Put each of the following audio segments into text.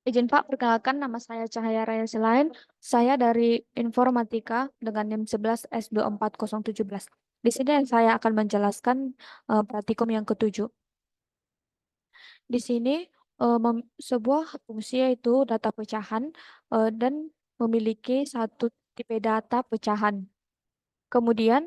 Izin Pak, perkenalkan nama saya Cahaya Raya Selain. Saya dari Informatika dengan NIM 11 S24017. Di sini saya akan menjelaskan praktikum yang ketujuh. Di sini sebuah fungsi yaitu data pecahan dan memiliki satu tipe data pecahan. Kemudian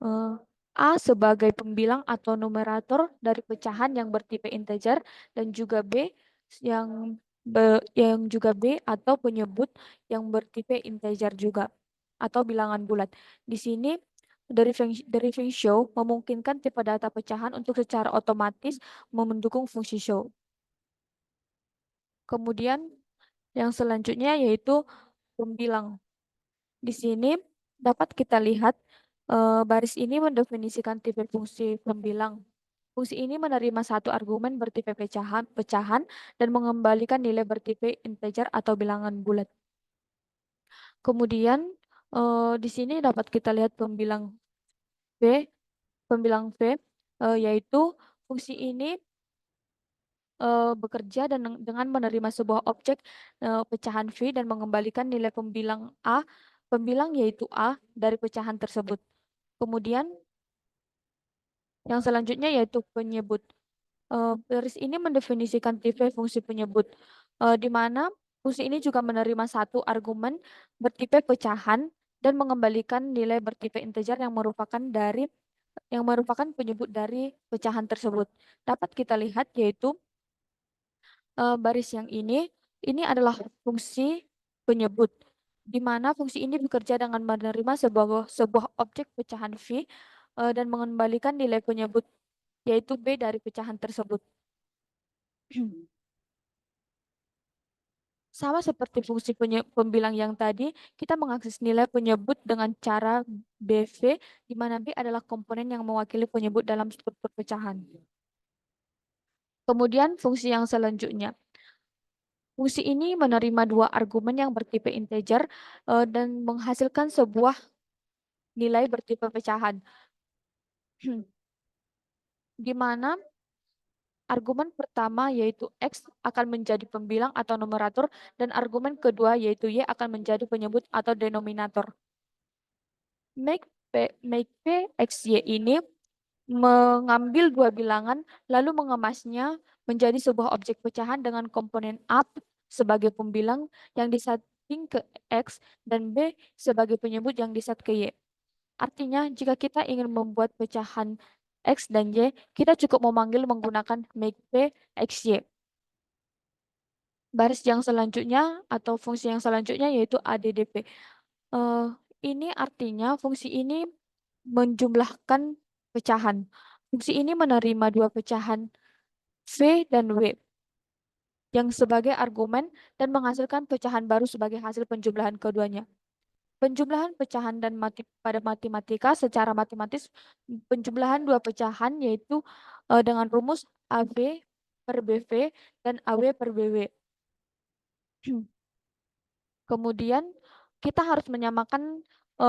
eh, A sebagai pembilang atau numerator dari pecahan yang bertipe integer dan juga B yang B atau penyebut yang bertipe integer juga atau bilangan bulat. Di sini deriving show memungkinkan tipe data pecahan untuk secara otomatis mendukung fungsi show. Kemudian yang selanjutnya yaitu pembilang. Di sini dapat kita lihat baris ini mendefinisikan tipe fungsi pembilang. Fungsi ini menerima satu argumen bertipe pecahan dan mengembalikan nilai bertipe integer atau bilangan bulat. Kemudian di sini dapat kita lihat V, pembilang V, yaitu fungsi ini bekerja dengan menerima sebuah objek pecahan V dan mengembalikan nilai pembilang yaitu A dari pecahan tersebut. Kemudian yang selanjutnya yaitu penyebut. Garis ini mendefinisikan tipe fungsi penyebut, di mana fungsi ini juga menerima satu argumen bertipe pecahan dan mengembalikan nilai bertipe integer yang merupakan penyebut dari pecahan tersebut. Dapat kita lihat yaitu baris yang ini adalah fungsi penyebut, di mana fungsi ini bekerja dengan menerima sebuah objek pecahan V dan mengembalikan nilai penyebut, yaitu B dari pecahan tersebut. Sama seperti fungsi pembilang yang tadi, kita mengakses nilai penyebut dengan cara BV, di mana B adalah komponen yang mewakili penyebut dalam struktur pecahan. Kemudian fungsi yang selanjutnya. Fungsi ini menerima dua argumen yang bertipe integer dan menghasilkan sebuah nilai bertipe pecahan. Di mana argumen pertama yaitu X akan menjadi pembilang atau numerator dan argumen kedua yaitu Y akan menjadi penyebut atau denominator. Make P X Y ini mengambil dua bilangan lalu mengemasnya menjadi sebuah objek pecahan dengan komponen A sebagai pembilang yang disetting ke X dan B sebagai penyebut yang diset ke Y. Artinya, jika kita ingin membuat pecahan X dan Y, kita cukup memanggil menggunakan make P X Y. Baris yang selanjutnya atau fungsi yang selanjutnya yaitu ADDP. Eh, ini artinya fungsi ini menjumlahkan pecahan. Fungsi ini menerima dua pecahan V dan W yang sebagai argumen dan menghasilkan pecahan baru sebagai hasil penjumlahan keduanya. Penjumlahan pecahan pada matematika secara matematis penjumlahan dua pecahan yaitu dengan rumus AB per BV dan AW per BW. Kemudian kita harus menyamakan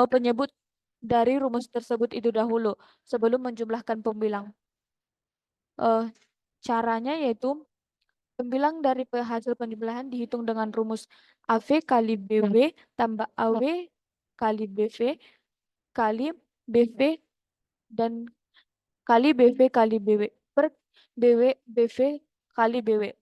penyebut dari rumus tersebut itu dahulu sebelum menjumlahkan pembilang. Caranya yaitu pembilang dari hasil penjumlahan dihitung dengan rumus AV kali BW tambah AW kali BV kali BV dan kali BV kali BW per BV kali BW.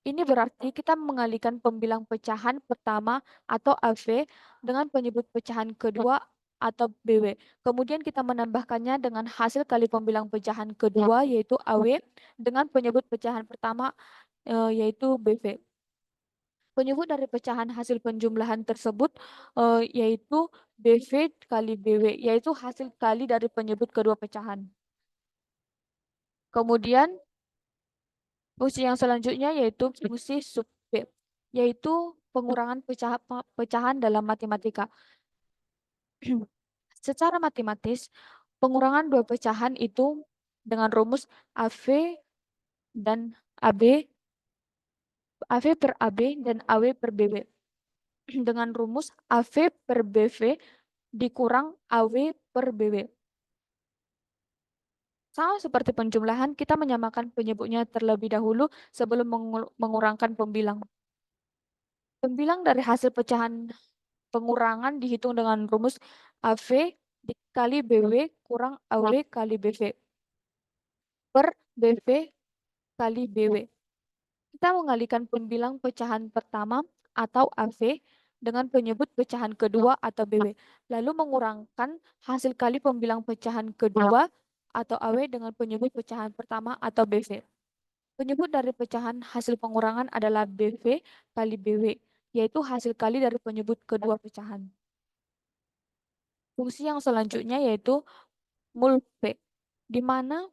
Ini berarti kita mengalihkan pembilang pecahan pertama atau AV dengan penyebut pecahan kedua atau BW. Kemudian kita menambahkannya dengan hasil kali pembilang pecahan kedua yaitu AW dengan penyebut pecahan pertama yaitu BV. Penyebut dari pecahan hasil penjumlahan tersebut yaitu BV kali BW, yaitu hasil kali dari penyebut kedua pecahan. Kemudian fungsi yang selanjutnya yaitu fungsi sub B, yaitu pengurangan pecahan dalam matematika. Secara matematis, pengurangan dua pecahan itu dengan rumus AV dan AB, AV per AB dan AW per BW. Dengan rumus AV per BV dikurang AW per BW. Sama seperti penjumlahan, kita menyamakan penyebutnya terlebih dahulu sebelum mengurangkan pembilang. Pembilang dari hasil pecahan pengurangan dihitung dengan rumus AV dikali BW kurang AW kali BV per BV kali BW. Kita mengalihkan pembilang pecahan pertama atau AV dengan penyebut pecahan kedua atau BW, lalu mengurangkan hasil kali pembilang pecahan kedua atau AW dengan penyebut pecahan pertama atau BV. Penyebut dari pecahan hasil pengurangan adalah BV kali BW, yaitu hasil kali dari penyebut kedua pecahan. Fungsi yang selanjutnya yaitu mul V, di mana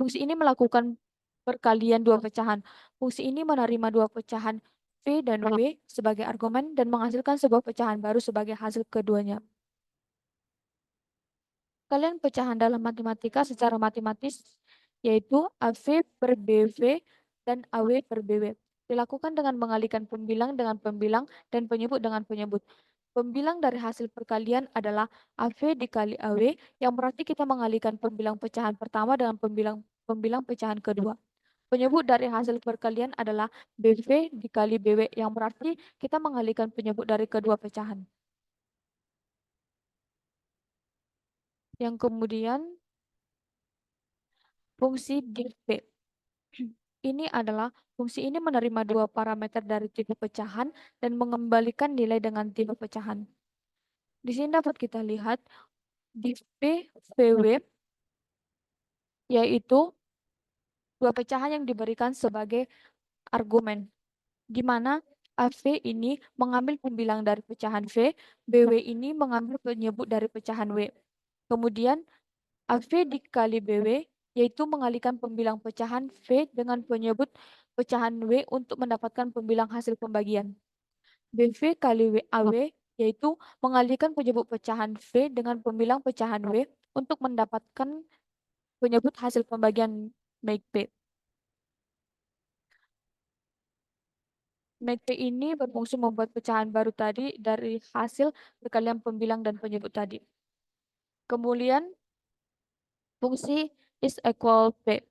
fungsi ini melakukan perkalian dua pecahan. Fungsi ini menerima dua pecahan V dan W sebagai argumen dan menghasilkan sebuah pecahan baru sebagai hasil keduanya. Kalian pecahan dalam matematika secara matematis yaitu AV per BV dan AW per BW. Dilakukan dengan mengalihkan pembilang dengan pembilang dan penyebut dengan penyebut. Pembilang dari hasil perkalian adalah AV dikali AW, yang berarti kita mengalihkan pembilang pecahan pertama dengan pembilang pecahan kedua. Penyebut dari hasil perkalian adalah BV dikali BW, yang berarti kita mengalihkan penyebut dari kedua pecahan. Yang kemudian fungsi div P. Fungsi ini menerima dua parameter dari tipe pecahan dan mengembalikan nilai dengan tipe pecahan. Di sini dapat kita lihat div P VW yaitu dua pecahan yang diberikan sebagai argumen, di mana AV ini mengambil pembilang dari pecahan V, BW ini mengambil penyebut dari pecahan W. Kemudian AV dikali BW yaitu mengalihkan pembilang pecahan V dengan penyebut pecahan W untuk mendapatkan pembilang hasil pembagian. BV kali AW yaitu mengalihkan penyebut pecahan V dengan pembilang pecahan W untuk mendapatkan penyebut hasil pembagian make P. Make P ini berfungsi membuat pecahan baru tadi dari hasil perkalian pembilang dan penyebut tadi. Kemudian fungsi is equal P,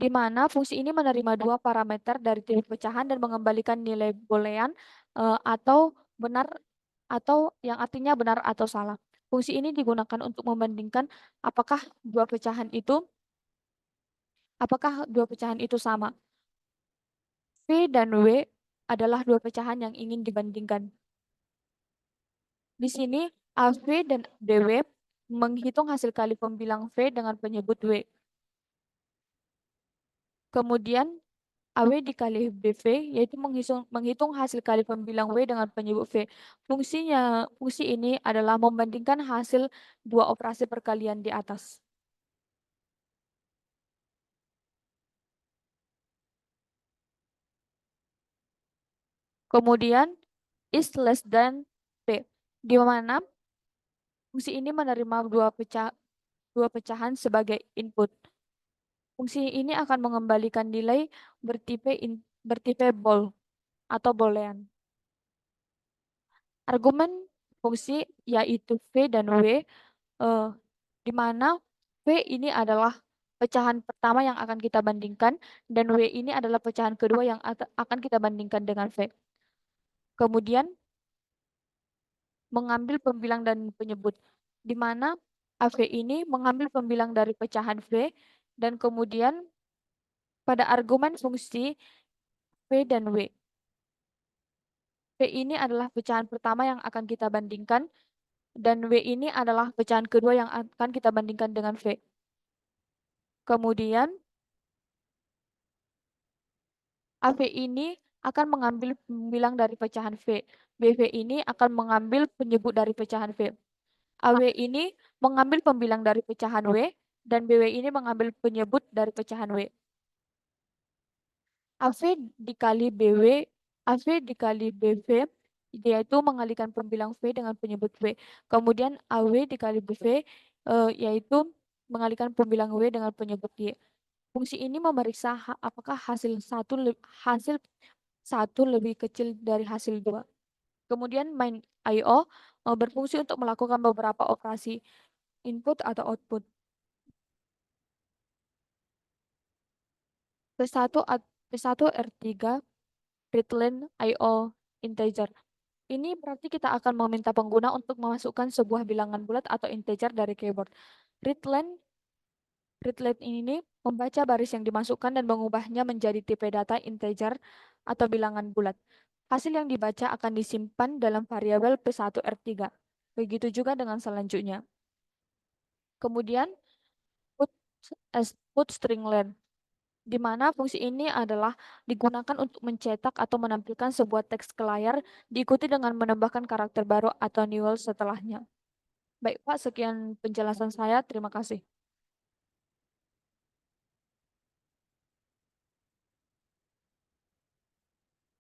di mana fungsi ini menerima dua parameter dari tipe pecahan dan mengembalikan nilai boolean atau benar, atau yang artinya benar atau salah. Fungsi ini digunakan untuk membandingkan apakah dua pecahan itu sama. V dan W adalah dua pecahan yang ingin dibandingkan. Di sini AV dan BW menghitung hasil kali pembilang V dengan penyebut W. Kemudian AW dikali BV yaitu menghitung hasil kali pembilang W dengan penyebut V. Fungsi ini adalah membandingkan hasil dua operasi perkalian di atas. Kemudian is less than P, di mana fungsi ini menerima dua pecahan sebagai input. Fungsi ini akan mengembalikan nilai bertipe bol atau boolean. Argumen fungsi yaitu V dan W, di mana V ini adalah pecahan pertama yang akan kita bandingkan dan W ini adalah pecahan kedua yang akan kita bandingkan dengan V. Kemudian mengambil pembilang dan penyebut, di mana AV ini mengambil pembilang dari pecahan V dan kemudian pada argumen fungsi V dan W. V ini adalah pecahan pertama yang akan kita bandingkan dan W ini adalah pecahan kedua yang akan kita bandingkan dengan V. Kemudian AV ini akan mengambil pembilang dari pecahan V. BV ini akan mengambil penyebut dari pecahan V. AW ini mengambil pembilang dari pecahan W dan BW ini mengambil penyebut dari pecahan W. AV dikali BW, AV dikali BV yaitu mengalihkan pembilang V dengan penyebut V. Kemudian AW dikali BV yaitu mengalihkan pembilang W dengan penyebut Y. Fungsi ini memeriksa apakah hasil satu lebih kecil dari hasil dua. Kemudian main I/O berfungsi untuk melakukan beberapa operasi input atau output. P1 R3 readline IO integer. Ini berarti kita akan meminta pengguna untuk memasukkan sebuah bilangan bulat atau integer dari keyboard. Readline readline ini membaca baris yang dimasukkan dan mengubahnya menjadi tipe data integer atau bilangan bulat. Hasil yang dibaca akan disimpan dalam variabel P1 R3. Begitu juga dengan selanjutnya. Kemudian put string len, di mana fungsi ini adalah digunakan untuk mencetak atau menampilkan sebuah teks ke layar, diikuti dengan menambahkan karakter baru atau newell setelahnya. Baik, Pak, sekian penjelasan saya. Terima kasih.